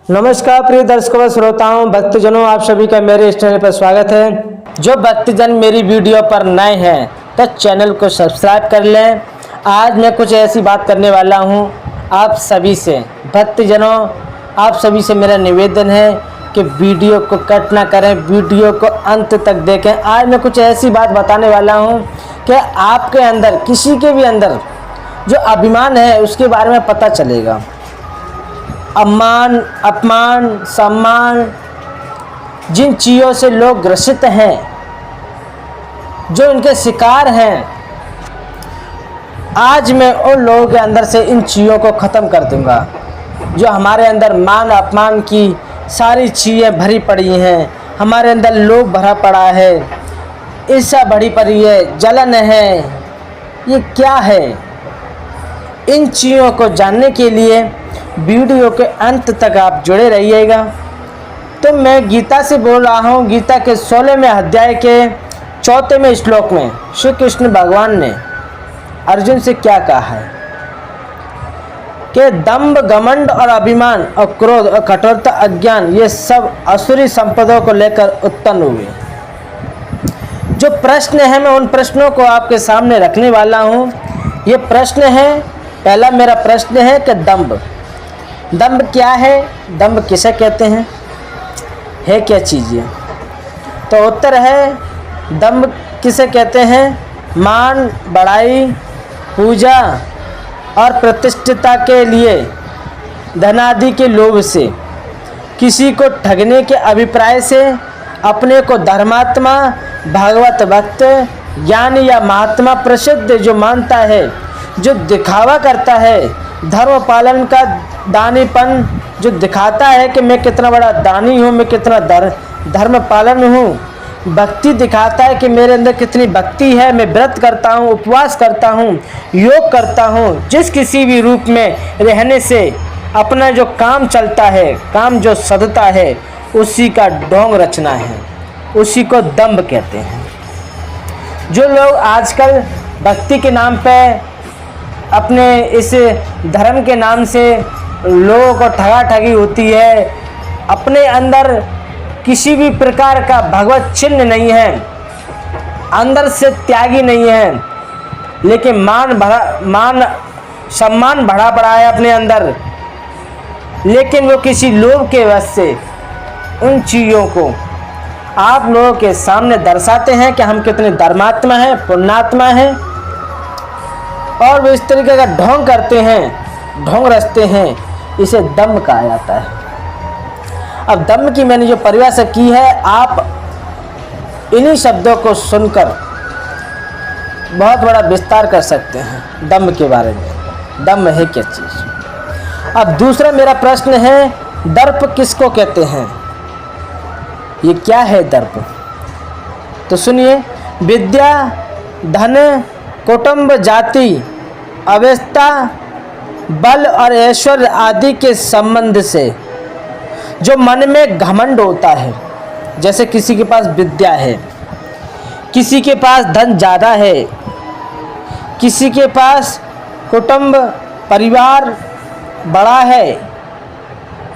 नमस्कार प्रिय दर्शकों व श्रोताओं भक्तजनों, आप सभी का मेरे इस चैनल पर स्वागत है। जो भक्तजन मेरी वीडियो पर नए हैं तो चैनल को सब्सक्राइब कर लें। आज मैं कुछ ऐसी बात करने वाला हूं आप सभी से। भक्तजनों, आप सभी से मेरा निवेदन है कि वीडियो को कट ना करें, वीडियो को अंत तक देखें। आज मैं कुछ ऐसी बात बताने वाला हूं कि आपके अंदर, किसी के भी अंदर जो अभिमान है उसके बारे में पता चलेगा। अपमान, सम्मान, जिन चीज़ों से लोग ग्रसित हैं, जो इनके शिकार हैं, आज मैं उन लोगों के अंदर से इन चीज़ों को ख़त्म कर दूंगा। जो हमारे अंदर मान अपमान की सारी चीज़ें भरी पड़ी हैं, हमारे अंदर लोभ भरा पड़ा है, ईर्ष्या भरी पड़ी है, जलन है, ये क्या है? इन चीज़ों को जानने के लिए वीडियो के अंत तक आप जुड़े रहिएगा। तो मैं गीता से बोल रहा हूँ। गीता के 16वें अध्याय के 4वें श्लोक में श्री कृष्ण भगवान ने अर्जुन से क्या कहा है कि दंभ, घमंड और अभिमान और क्रोध और कठोरता, अज्ञान, ये सब असुरी संपदों को लेकर उत्पन्न हुए। जो प्रश्न है मैं उन प्रश्नों को आपके सामने रखने वाला हूँ। ये प्रश्न है, पहला मेरा प्रश्न है कि दंभ क्या है? दंभ किसे कहते हैं? है क्या चीज़ ये? तो उत्तर है, दंभ किसे कहते हैं? मान, बड़ाई, पूजा और प्रतिष्ठिता के लिए धनादि के लोभ से, किसी को ठगने के अभिप्राय से, अपने को धर्मात्मा, भागवत भक्त, ज्ञानी या महात्मा प्रसिद्ध जो मानता है, जो दिखावा करता है, धर्म पालन का दानीपन जो दिखाता है कि मैं कितना बड़ा दानी हूँ, मैं कितना धर्म पालन हूँ, भक्ति दिखाता है कि मेरे अंदर कितनी भक्ति है, मैं व्रत करता हूँ, उपवास करता हूँ, योग करता हूँ। जिस किसी भी रूप में रहने से अपना जो काम चलता है, काम जो सधता है, उसी का ढोंग रचना है, उसी को दंभ कहते हैं। जो लोग आजकल भक्ति के नाम पे, अपने इस धर्म के नाम से लोगों को ठगी होती है, अपने अंदर किसी भी प्रकार का भगवत चिन्ह नहीं है, अंदर से त्यागी नहीं है, लेकिन मान सम्मान बढ़ा पड़ा है अपने अंदर, लेकिन वो किसी लोभ के वश से उन चीज़ों को आप लोगों के सामने दर्शाते हैं कि हम कितने धर्मात्मा हैं, पुण्यात्मा हैं, और वो इस तरीके का ढोंग करते हैं, ढोंग रचते हैं। इसे दंभ कहा जाता है। अब दंभ की मैंने जो परिभाषा की है, आप इन्हीं शब्दों को सुनकर बहुत बड़ा विस्तार कर सकते हैं दंभ के बारे में। दंभ है क्या चीज़? अब दूसरा मेरा प्रश्न है, दर्प किसको कहते हैं? ये क्या है दर्प? तो सुनिए, विद्या, धन, कुटुंब, जाति, अवस्था, बल और ऐश्वर्य आदि के संबंध से जो मन में घमंड होता है, जैसे किसी के पास विद्या है, किसी के पास धन ज़्यादा है, किसी के पास कुटुंब परिवार बड़ा है,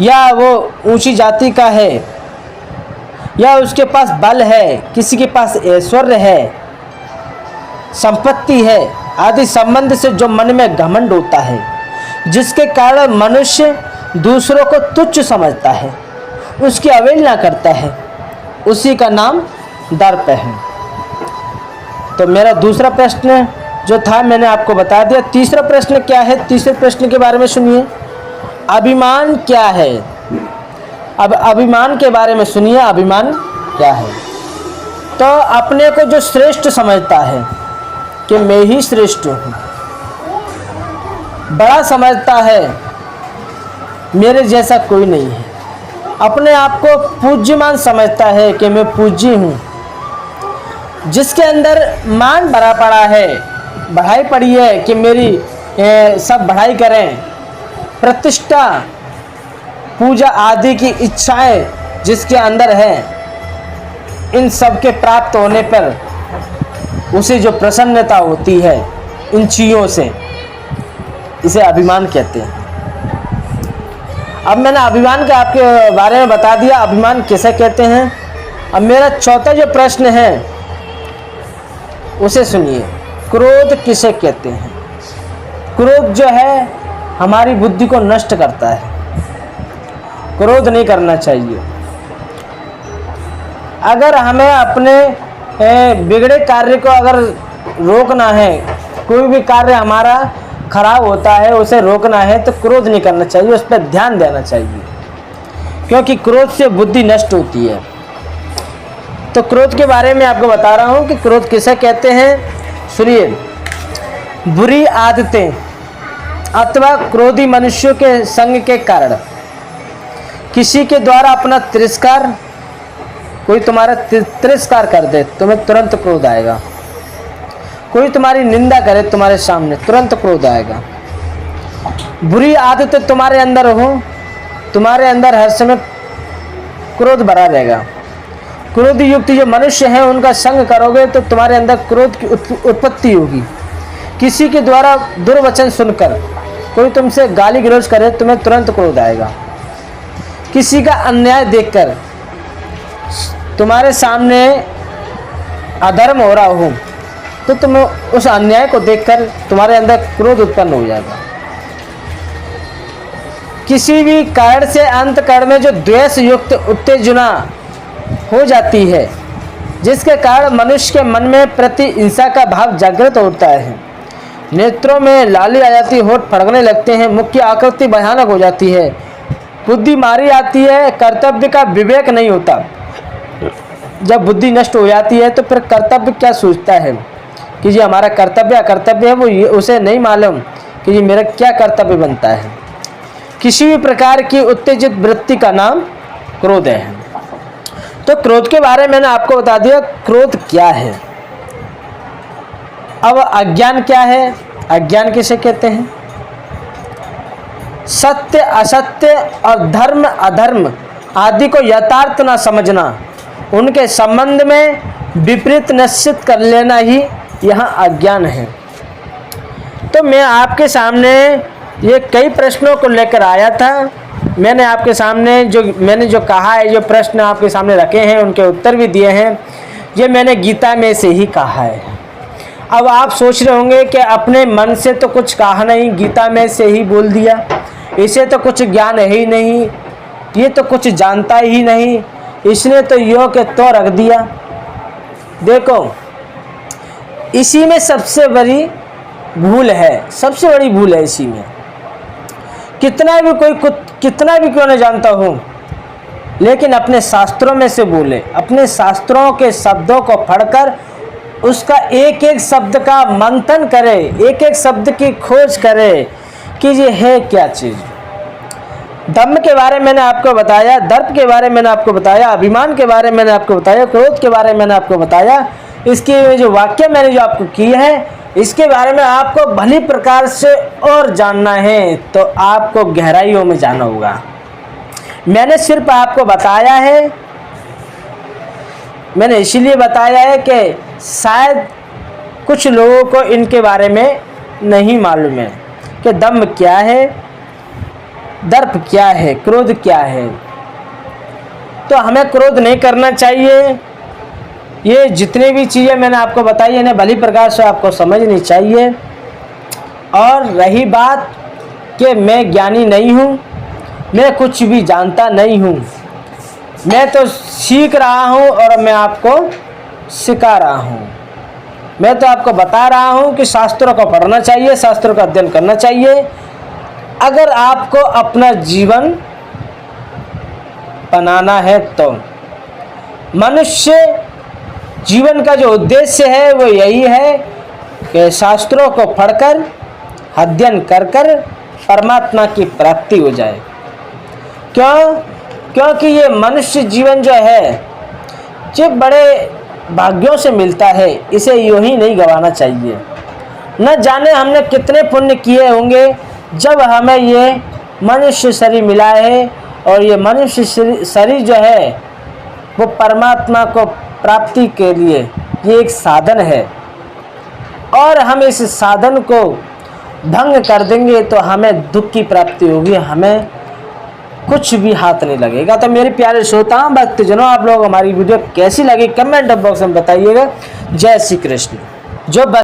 या वो ऊंची जाति का है, या उसके पास बल है, किसी के पास ऐश्वर्य है, संपत्ति है, आदि संबंध से जो मन में घमंड होता है, जिसके कारण मनुष्य दूसरों को तुच्छ समझता है, उसकी अवहेलना करता है, उसी का नाम दर्प है। तो मेरा दूसरा प्रश्न जो था मैंने आपको बता दिया। तीसरा प्रश्न क्या है? तीसरे प्रश्न के बारे में सुनिए, अभिमान क्या है? अब अभिमान के बारे में सुनिए, अभिमान क्या है? तो अपने को जो श्रेष्ठ समझता है कि मैं ही श्रेष्ठ हूँ, बड़ा समझता है, मेरे जैसा कोई नहीं है, अपने आप को पूज्यमान समझता है कि मैं पूज्य हूँ, जिसके अंदर मान भरा पड़ा है, बढ़ाई पड़ी है कि मेरी सब बढ़ाई करें, प्रतिष्ठा, पूजा आदि की इच्छाएं जिसके अंदर है, इन सब के प्राप्त होने पर उसे जो प्रसन्नता होती है इन चीज़ों से, इसे अभिमान कहते हैं। अब मैंने अभिमान के आपके बारे में बता दिया, अभिमान किसे कहते हैं। अब मेरा चौथा जो प्रश्न है उसे सुनिए, क्रोध किसे कहते हैं। क्रोध जो है हमारी बुद्धि को नष्ट करता है, क्रोध नहीं करना चाहिए। अगर हमें अपने बिगड़े कार्य को अगर रोकना है, कोई भी कार्य हमारा खराब होता है उसे रोकना है, तो क्रोध नहीं करना चाहिए, उस पर ध्यान देना चाहिए, क्योंकि क्रोध से बुद्धि नष्ट होती है। तो क्रोध के बारे में आपको बता रहा हूँ कि क्रोध किसे कहते हैं। सुनिए, बुरी आदतें अथवा क्रोधी मनुष्यों के संग के कारण, किसी के द्वारा अपना तिरस्कार, कोई तुम्हारा तिरस्कार कर दे तुम्हें तुरंत क्रोध आएगा। कोई तुम्हारी निंदा करे तुम्हारे सामने, तुरंत क्रोध आएगा। बुरी आदतें तुम्हारे अंदर हो, तुम्हारे अंदर हर समय क्रोध भरा रहेगा। क्रोध युक्त जो मनुष्य हैं उनका संग करोगे तो तुम्हारे अंदर क्रोध की उत्पत्ति होगी। किसी के द्वारा दुर्वचन सुनकर कोई तुमसे गाली गलौज करे तुम्हें तुरंत क्रोध आएगा। किसी का अन्याय देखकर, तुम्हारे सामने अधर्म हो रहा हो तो तुम उस अन्याय को देखकर तुम्हारे अंदर क्रोध उत्पन्न हो जाएगा। किसी भी कारण से अंतःकरण में जो द्वेष युक्त उत्तेजना हो जाती है, जिसके कारण मनुष्य के मन में प्रति हिंसा का भाव जागृत होता है, नेत्रों में लाली आ जाती है, होठ फड़कने लगते हैं, मुख की आकृति भयानक हो जाती है, बुद्धि मारी आती है, कर्तव्य का विवेक नहीं होता। जब बुद्धि नष्ट हो जाती है तो फिर कर्तव्य क्या सोचता है कि ये हमारा कर्तव्य अकर्तव्य है, वो उसे नहीं मालूम कि ये मेरा क्या कर्तव्य बनता है। किसी भी प्रकार की उत्तेजित वृत्ति का नाम क्रोध है। तो क्रोध के बारे में मैंने आपको बता दिया क्रोध क्या है। अब अज्ञान क्या है, अज्ञान किसे कहते हैं। सत्य असत्य और धर्म अधर्म आदि को यथार्थ न समझना, उनके संबंध में विपरीत निश्चित कर लेना ही यहाँ अज्ञान है। तो मैं आपके सामने ये कई प्रश्नों को लेकर आया था। मैंने आपके सामने जो कहा है, जो प्रश्न आपके सामने रखे हैं उनके उत्तर भी दिए हैं। ये मैंने गीता में से ही कहा है। अब आप सोच रहे होंगे कि अपने मन से तो कुछ कहा नहीं, गीता में से ही बोल दिया, इसे तो कुछ ज्ञान है ही नहीं, ये तो कुछ जानता ही नहीं, इसने तो यो के तो रख दिया। देखो, इसी में सबसे बड़ी भूल है, सबसे बड़ी भूल है इसी में। कितना भी क्यों न जानता हो, लेकिन अपने शास्त्रों में से बोले, अपने शास्त्रों के शब्दों को पढ़कर उसका एक एक शब्द का मंथन करे, एक एक शब्द की खोज करे कि ये है क्या चीज़। दम्भ के बारे में मैंने आपको बताया, दर्प के बारे में मैंने आपको बताया, अभिमान के बारे में मैंने आपको बताया, क्रोध के बारे में मैंने आपको बताया। इसके जो वाक्य मैंने जो आपको किए हैं, इसके बारे में आपको भली प्रकार से और जानना है तो आपको गहराइयों में जाना होगा। मैंने सिर्फ आपको बताया है, मैंने इसीलिए बताया है कि शायद कुछ लोगों को इनके बारे में नहीं मालूम है कि दम्भ क्या है, दर्प क्या है, क्रोध क्या है। तो हमें क्रोध नहीं करना चाहिए। ये जितनी भी चीज़ें मैंने आपको बताई इन्हें भली प्रकार से आपको समझनी चाहिए। और रही बात कि मैं ज्ञानी नहीं हूँ, मैं कुछ भी जानता नहीं हूँ, मैं तो सीख रहा हूँ और मैं आपको सिखा रहा हूँ। मैं तो आपको बता रहा हूँ कि शास्त्रों को पढ़ना चाहिए, शास्त्रों का अध्ययन करना चाहिए। अगर आपको अपना जीवन बनाना है तो मनुष्य जीवन का जो उद्देश्य है वो यही है कि शास्त्रों को पढ़कर अध्ययन कर कर परमात्मा की प्राप्ति हो जाए। क्यों? क्योंकि ये मनुष्य जीवन जो है जो बड़े भाग्यों से मिलता है, इसे यूं ही नहीं गंवाना चाहिए। न जाने हमने कितने पुण्य किए होंगे जब हमें ये मनुष्य शरीर मिला है। और ये मनुष्य शरीर जो है वो परमात्मा को प्राप्ति के लिए ये एक साधन है, और हम इस साधन को भंग कर देंगे तो हमें दुख की प्राप्ति होगी, हमें कुछ भी हाथ नहीं लगेगा। तो मेरे प्यारे श्रोताओं भक्तजनों, आप लोग हमारी वीडियो कैसी लगी कमेंट बॉक्स में बताइएगा। जय श्री कृष्ण। जो